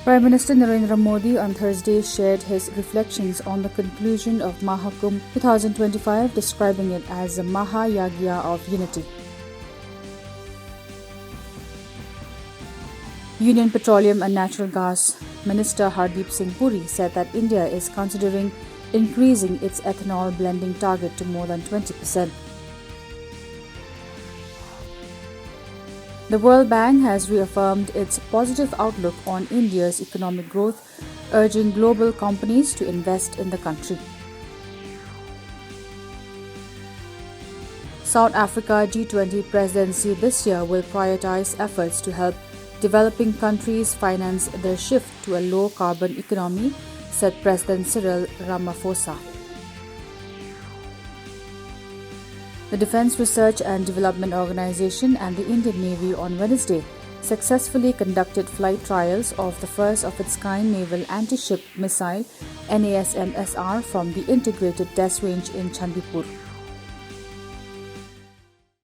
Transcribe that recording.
Prime Minister Narendra Modi on Thursday shared his reflections on the conclusion of Mahakumbh 2025, describing it as a Mahayagya of unity. Union Petroleum and Natural Gas Minister Hardeep Singh Puri said that India is considering increasing its ethanol blending target to more than 20%. The World Bank has reaffirmed its positive outlook on India's economic growth, urging global companies to invest in the country. South Africa G20 presidency this year will prioritize efforts to help developing countries finance their shift to a low-carbon economy, said President Cyril Ramaphosa. The Defence Research and Development Organisation and the Indian Navy on Wednesday successfully conducted flight trials of the first of its kind naval anti-ship missile NASMSR from the Integrated Test Range in Chandipur.